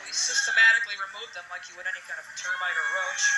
He systematically removed them like you would any kind of termite or roach.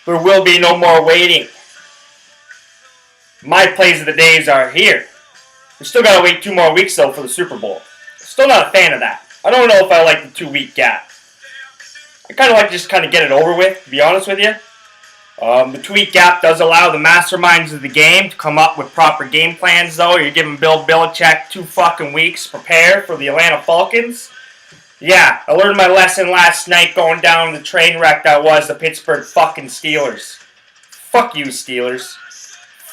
There will be no more waiting. My plays of the days are here. We still gotta wait 2 more weeks though for the Super Bowl. Still not a fan of that. I don't know if I like the 2-week gap. I kind of like to just kind of get it over with, to be honest with you. The 2-week gap does allow the masterminds of the game to come up with proper game plans though. You're giving Bill Belichick 2 fucking weeks to prepare for the Atlanta Falcons. Yeah, I learned my lesson last night going down the train wreck that was the Pittsburgh fucking Steelers. Fuck you, Steelers.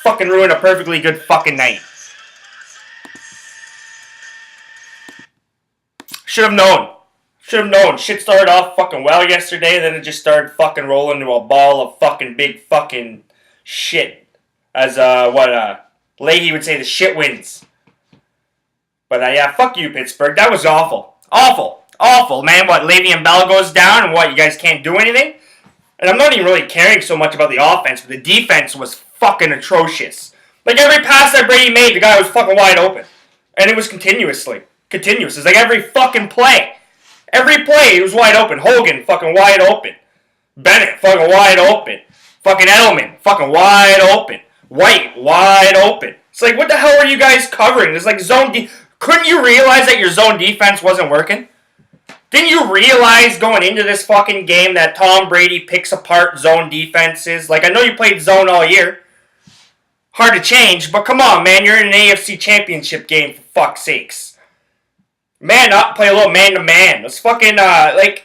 Fucking ruined a perfectly good fucking night. Should have known. Shit started off fucking well yesterday, then it just started fucking rolling into a ball of fucking big fucking shit. As, Leahy would say, the shit wins. But, yeah, fuck you, Pittsburgh. That was awful. Awful, man. What, Le'Veon Bell goes down and what, you guys can't do anything? And I'm not even really caring so much about the offense, but the defense was fucking atrocious. Like, every pass that Brady made, the guy was fucking wide open. And it was continuous. It's like every fucking play. Every play, he was wide open. Hogan, fucking wide open. Bennett, fucking wide open. Fucking Edelman, fucking wide open. White, wide open. It's like, what the hell are you guys covering? There's like zone Couldn't you realize that your zone defense wasn't working? Didn't you realize going into this fucking game that Tom Brady picks apart zone defenses? Like, I know you played zone all year. Hard to change, but come on, man. You're in an AFC championship game, for fuck's sakes. Man up, play a little man-to-man. It's fucking,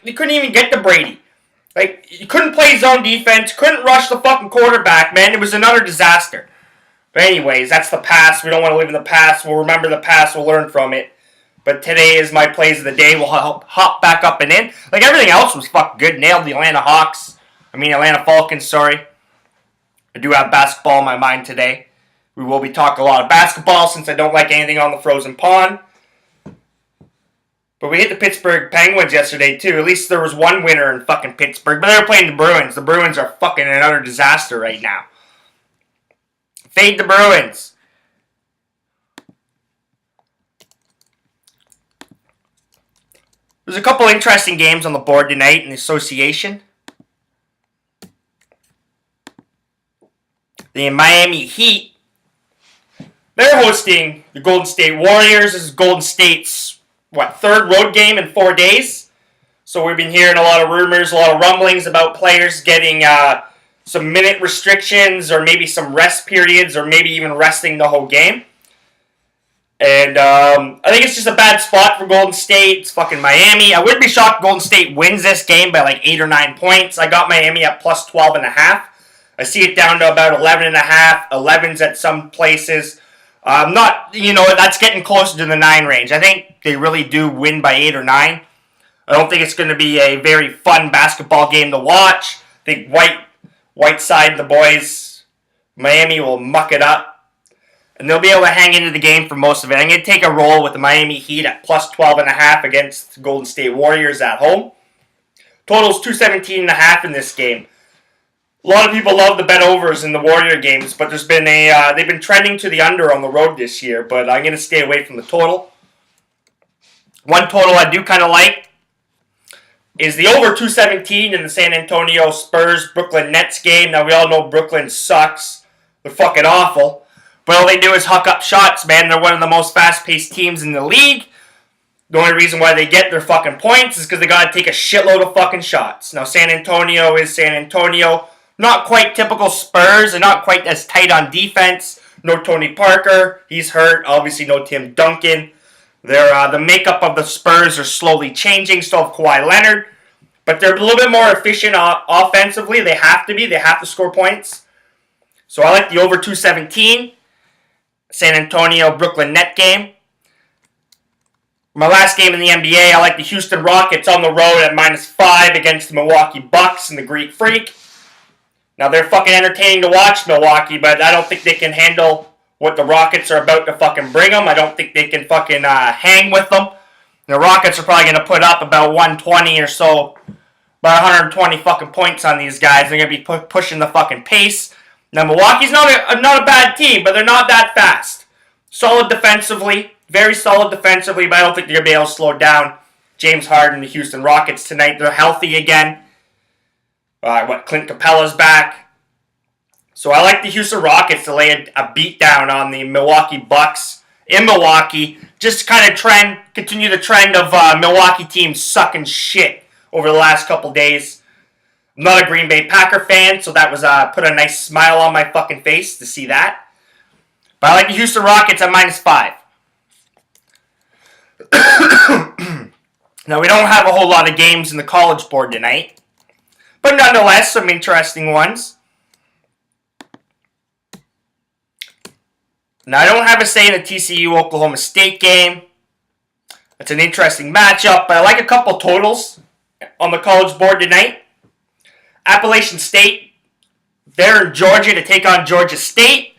you couldn't even get to Brady. Like, you couldn't play zone defense, couldn't rush the fucking quarterback, man. It was another disaster. But anyways, that's the past. We don't want to live in the past. We'll remember the past. We'll learn from it. But today is my plays of the day. We'll hop back up and in. Like, everything else was fucking good. Nailed the Atlanta Falcons, sorry. I do have basketball in my mind today. We will be talking a lot of basketball since I don't like anything on the frozen pond. But we hit the Pittsburgh Penguins yesterday, too. At least there was one winner in fucking Pittsburgh. But they were playing the Bruins. The Bruins are fucking another disaster right now. Fade the Bruins. There's a couple interesting games on the board tonight in the association. The Miami Heat, they're hosting the Golden State Warriors. This is Golden State's, third road game in 4 days? So we've been hearing a lot of rumors, a lot of rumblings about players getting some minute restrictions or maybe some rest periods or maybe even resting the whole game. And I think it's just a bad spot for Golden State. It's fucking Miami. I wouldn't be shocked if Golden State wins this game by like 8 or 9 points. I got Miami at plus 12.5. I see it down to about 11.5. 11's at some places. That's getting closer to the 9 range. I think they really do win by 8 or 9. I don't think it's going to be a very fun basketball game to watch. I think Whiteside and the boys, Miami will muck it up. And they'll be able to hang into the game for most of it. I'm going to take a roll with the Miami Heat at plus 12.5 against Golden State Warriors at home. Total's 217.5 in this game. A lot of people love the bet overs in the Warrior games, but there's been they've been trending to the under on the road this year, but I'm going to stay away from the total. One total I do kind of like is the over 217 in the San Antonio Spurs-Brooklyn Nets game. Now, we all know Brooklyn sucks. They're fucking awful. But all they do is huck up shots, man. They're one of the most fast-paced teams in the league. The only reason why they get their fucking points is because they got to take a shitload of fucking shots. Now, San Antonio is San Antonio. Not quite typical Spurs. They're not quite as tight on defense. No Tony Parker. He's hurt. Obviously, no Tim Duncan. The makeup of the Spurs are slowly changing. Still have Kawhi Leonard. But they're a little bit more efficient offensively. They have to be. They have to score points. So I like the over 217. San Antonio Brooklyn Net game. My last game in the NBA, I like the Houston Rockets on the road at -5 against the Milwaukee Bucks and the Greek Freak. Now, they're fucking entertaining to watch, Milwaukee, but I don't think they can handle what the Rockets are about to fucking bring them. I don't think they can fucking hang with them. The Rockets are probably going to put up about 120 or so, about 120 fucking points on these guys. They're going to be pushing the fucking pace. Now, Milwaukee's not a bad team, but they're not that fast. Solid defensively, very solid defensively, but I don't think they're going to be able to slow down James Harden, the Houston Rockets tonight. They're healthy again. Clint Capella's back. So I like the Houston Rockets to lay a beat down on the Milwaukee Bucks in Milwaukee. Just kind of continue the trend of Milwaukee teams sucking shit over the last couple days. I'm not a Green Bay Packer fan, so that was put a nice smile on my fucking face to see that. But I like the Houston Rockets at -5. Now, we don't have a whole lot of games in the college board tonight. But nonetheless, some interesting ones. Now, I don't have a say in the TCU-Oklahoma State game. It's an interesting matchup, but I like a couple totals on the college board tonight. Appalachian State, they're in Georgia to take on Georgia State.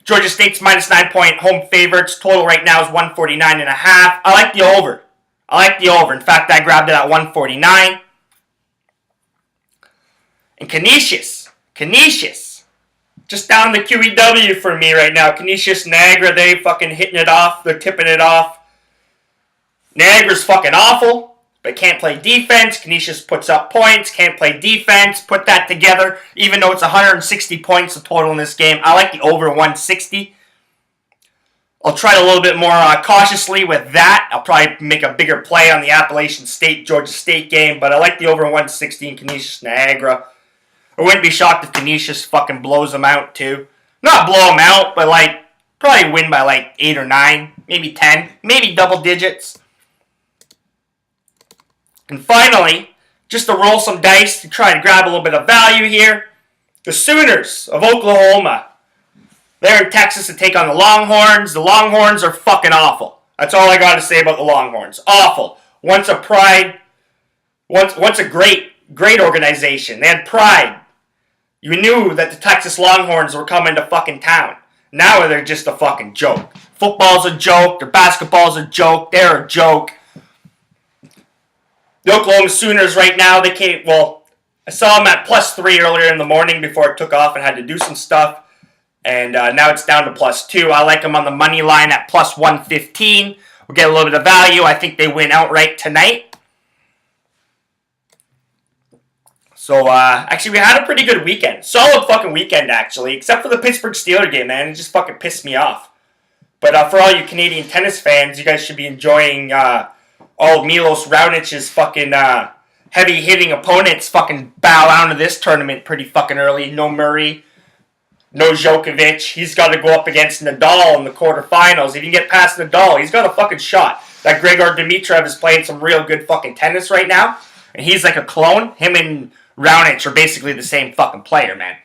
Georgia State's -9-point home favorites. Total right now is 149.5. I like the over. In fact, I grabbed it at 149. And Canisius. Just down the QEW for me right now. Canisius, Niagara, they fucking hitting it off. They're tipping it off. Niagara's fucking awful, but can't play defense. Canisius puts up points, can't play defense. Put that together, even though it's 160 points the total in this game. I like the over 160. I'll try a little bit more cautiously with that. I'll probably make a bigger play on the Appalachian State, Georgia State game, but I like the over 160 in Canisius, Niagara. I wouldn't be shocked if Canisius fucking blows them out, too. Not blow them out, but, probably win by, 8 or 9, maybe 10, maybe double digits. And finally, just to roll some dice to try and grab a little bit of value here, the Sooners of Oklahoma. They're in Texas to take on the Longhorns. The Longhorns are fucking awful. That's all I got to say about the Longhorns. Awful. Once a great organization. They had pride. You knew that the Texas Longhorns were coming to fucking town. Now they're just a fucking joke. Football's a joke. Their basketball's a joke. They're a joke. The Oklahoma Sooners right now, I saw them at +3 earlier in the morning before I took off and had to do some stuff. And now it's down to +2. I like them on the money line at +115. We'll get a little bit of value. I think they win outright tonight. So, actually, we had a pretty good weekend. Solid fucking weekend, actually. Except for the Pittsburgh Steelers game, man. It just fucking pissed me off. But for all you Canadian tennis fans, you guys should be enjoying all of Milos Raonic's fucking heavy-hitting opponents fucking bow out of this tournament pretty fucking early. No Murray. No Djokovic. He's got to go up against Nadal in the quarterfinals. If you can get past Nadal, he's got a fucking shot. That Grigor Dimitrov is playing some real good fucking tennis right now. And he's like a clone. Him and Raonic are basically the same fucking player, man.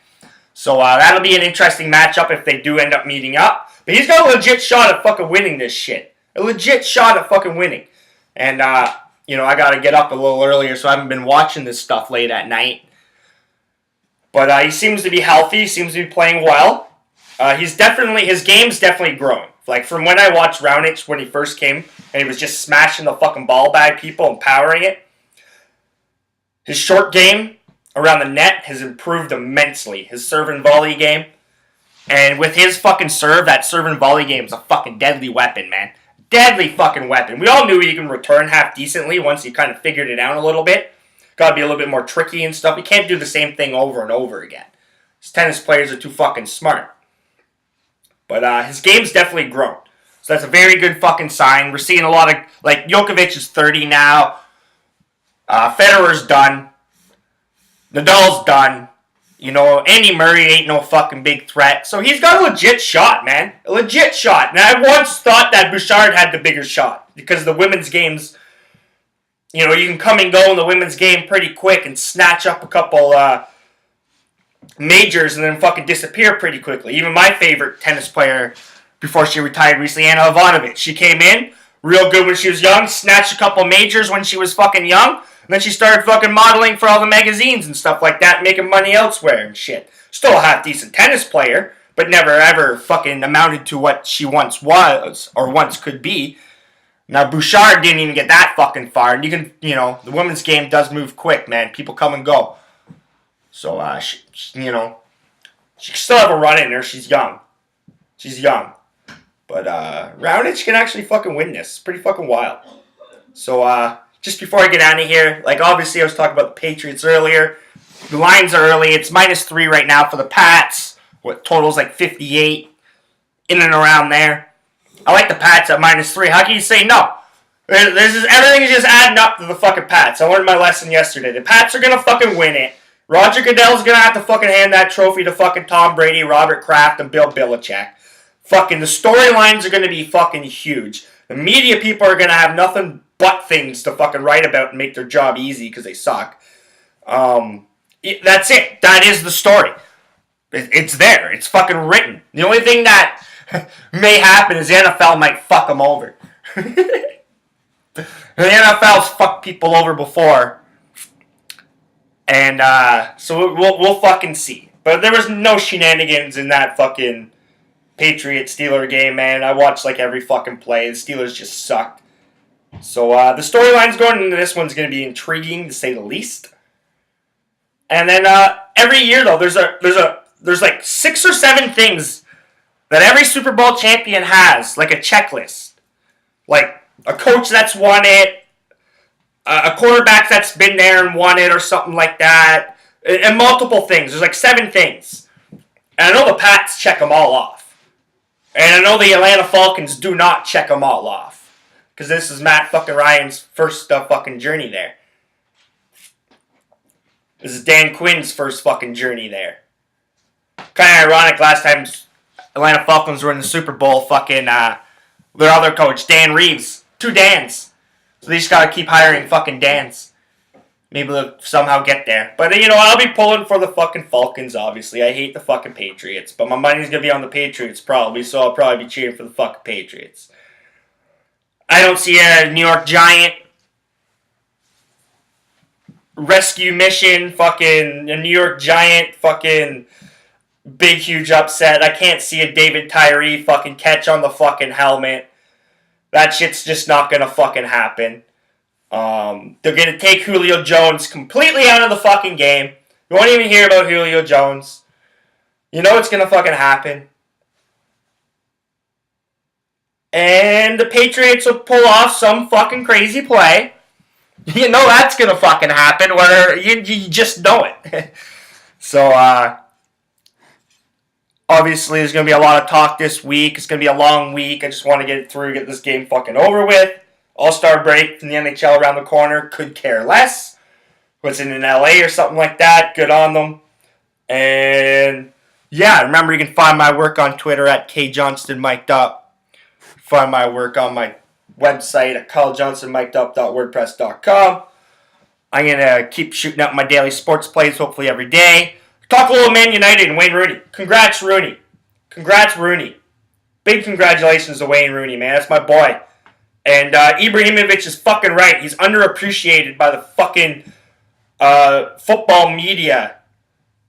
So that'll be an interesting matchup if they do end up meeting up. But he's got a legit shot at fucking winning this shit. A legit shot at fucking winning. And, I got to get up a little earlier, so I haven't been watching this stuff late at night. But he seems to be healthy. He seems to be playing well. His game's definitely growing. Like, from when I watched Raonic when he first came, and he was just smashing the fucking ball by people and powering it. His short game around the net has improved immensely. His serve and volley game. And with his fucking serve, that serve and volley game is a fucking deadly weapon, man. Deadly fucking weapon. We all knew he can return half decently once he kind of figured it out a little bit. Gotta be a little bit more tricky and stuff. He can't do the same thing over and over again. His tennis players are too fucking smart. But his game's definitely grown. So that's a very good fucking sign. We're seeing a lot of, like, Djokovic is 30 now. Federer's done. Nadal's done. You know, Andy Murray ain't no fucking big threat. So he's got a legit shot, man. A legit shot. And I once thought that Bouchard had the bigger shot. Because the women's games, you know, you can come and go in the women's game pretty quick and snatch up a couple majors and then fucking disappear pretty quickly. Even my favorite tennis player before she retired recently, Anna Ivanovic. She came in, real good when she was young, snatched a couple majors when she was fucking young. And then she started fucking modeling for all the magazines and stuff like that, making money elsewhere and shit. Still a half-decent tennis player, but never ever fucking amounted to what she once was, or once could be. Now, Bouchard didn't even get that fucking far. And you can, you know, the women's game does move quick, man. People come and go. So, you know, she can still have a run in her. She's young. She's young. But, Roanic can actually fucking win this. It's pretty fucking wild. So, just before I get out of here, like, obviously I was talking about the Patriots earlier. The lines are early. It's -3 right now for the Pats. What totals like 58, in and around there. I like the Pats at -3. How can you say no? Everything is just adding up to the fucking Pats. I learned my lesson yesterday. The Pats are gonna fucking win it. Roger Goodell's gonna have to fucking hand that trophy to fucking Tom Brady, Robert Kraft, and Bill Belichick. Fucking the storylines are gonna be fucking huge. The media people are gonna have nothing but things to fucking write about and make their job easy because they suck. That's it. That is the story. It's there. It's fucking written. The only thing that may happen is the NFL might fuck them over. The NFL's fucked people over before. And so we'll fucking see. But there was no shenanigans in that fucking Patriot-Steeler game, man. I watched like every fucking play. The Steelers just sucked. So the storylines going into this one's going to be intriguing to say the least. And then every year though, there's like 6 or 7 things that every Super Bowl champion has, like a checklist, like a coach that's won it, a quarterback that's been there and won it, or something like that, and multiple things. There's like 7 things, and I know the Pats check them all off, and I know the Atlanta Falcons do not check them all off. Because this is Matt fucking Ryan's first fucking journey there. This is Dan Quinn's first fucking journey there. Kind of ironic, last time Atlanta Falcons were in the Super Bowl, fucking their other coach, Dan Reeves. 2 Dans. So they just gotta keep hiring fucking Dans. Maybe they'll somehow get there. But, you know, I'll be pulling for the fucking Falcons, obviously. I hate the fucking Patriots. But my money's gonna be on the Patriots, probably. So I'll probably be cheering for the fucking Patriots. I don't see a New York Giant rescue mission, fucking a New York Giant fucking big huge upset. I can't see a David Tyree fucking catch on the fucking helmet. That shit's just not gonna fucking happen. They're gonna take Julio Jones completely out of the fucking game. You won't even hear about Julio Jones. You know what's gonna fucking happen. And the Patriots will pull off some fucking crazy play. You know that's gonna fucking happen, whether you just know it. So, obviously there's gonna be a lot of talk this week. It's gonna be a long week. I just want to get it through, get this game fucking over with. All-Star break from the NHL around the corner. Could care less. What's in LA or something like that. Good on them. And yeah, remember you can find my work on Twitter at kjohnstonmikedup. Find my work on my website at carljohnsonmikedup.wordpress.com. I'm going to keep shooting out my daily sports plays, hopefully every day. Talk a little Man United and Wayne Rooney. Congrats, Rooney. Congrats, Rooney. Big congratulations to Wayne Rooney, man. That's my boy. And Ibrahimovic is fucking right. He's underappreciated by the fucking football media.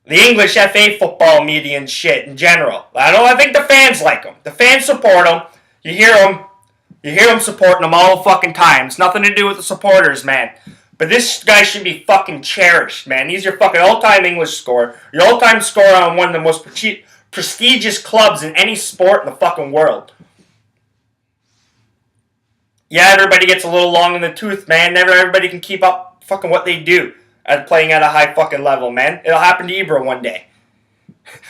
The English FA football media and shit in general. I think the fans like him. The fans support him. You hear them supporting them all the fucking time. It's nothing to do with the supporters, man. But this guy should be fucking cherished, man. He's your fucking all-time English scorer. Your all-time scorer on one of the most prestigious clubs in any sport in the fucking world. Yeah, everybody gets a little long in the tooth, man. Never everybody can keep up fucking what they do at playing at a high fucking level, man. It'll happen to Ibra one day.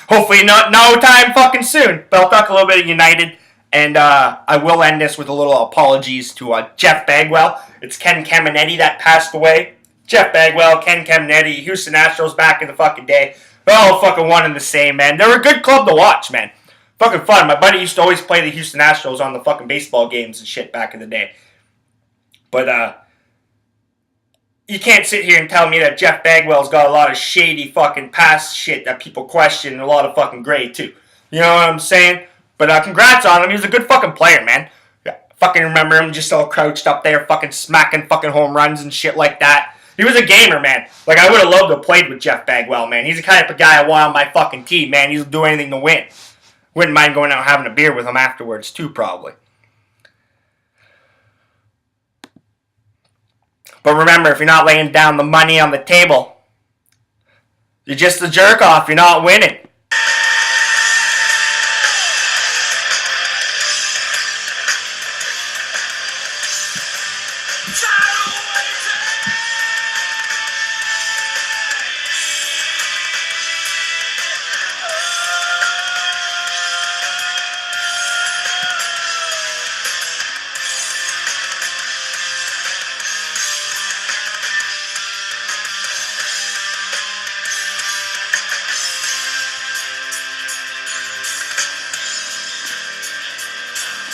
Hopefully not no time fucking soon. But I'll talk a little bit of United. And I will end this with a little apologies to Jeff Bagwell. It's Ken Caminetti that passed away. Jeff Bagwell, Ken Caminetti, Houston Astros back in the fucking day. They're all fucking one and the same, man. They're a good club to watch, man. Fucking fun. My buddy used to always play the Houston Astros on the fucking baseball games and shit back in the day. But, you can't sit here and tell me that Jeff Bagwell's got a lot of shady fucking past shit that people question and a lot of fucking gray, too. You know what I'm saying? But congrats on him. He was a good fucking player, man. Yeah, fucking remember him just all crouched up there, fucking smacking fucking home runs and shit like that. He was a gamer, man. Like, I would have loved to have played with Jeff Bagwell, man. He's the kind of guy I want on my fucking team, man. He'll do anything to win. Wouldn't mind going out and having a beer with him afterwards, too, probably. But remember, if you're not laying down the money on the table, you're just a jerk off. You're not winning.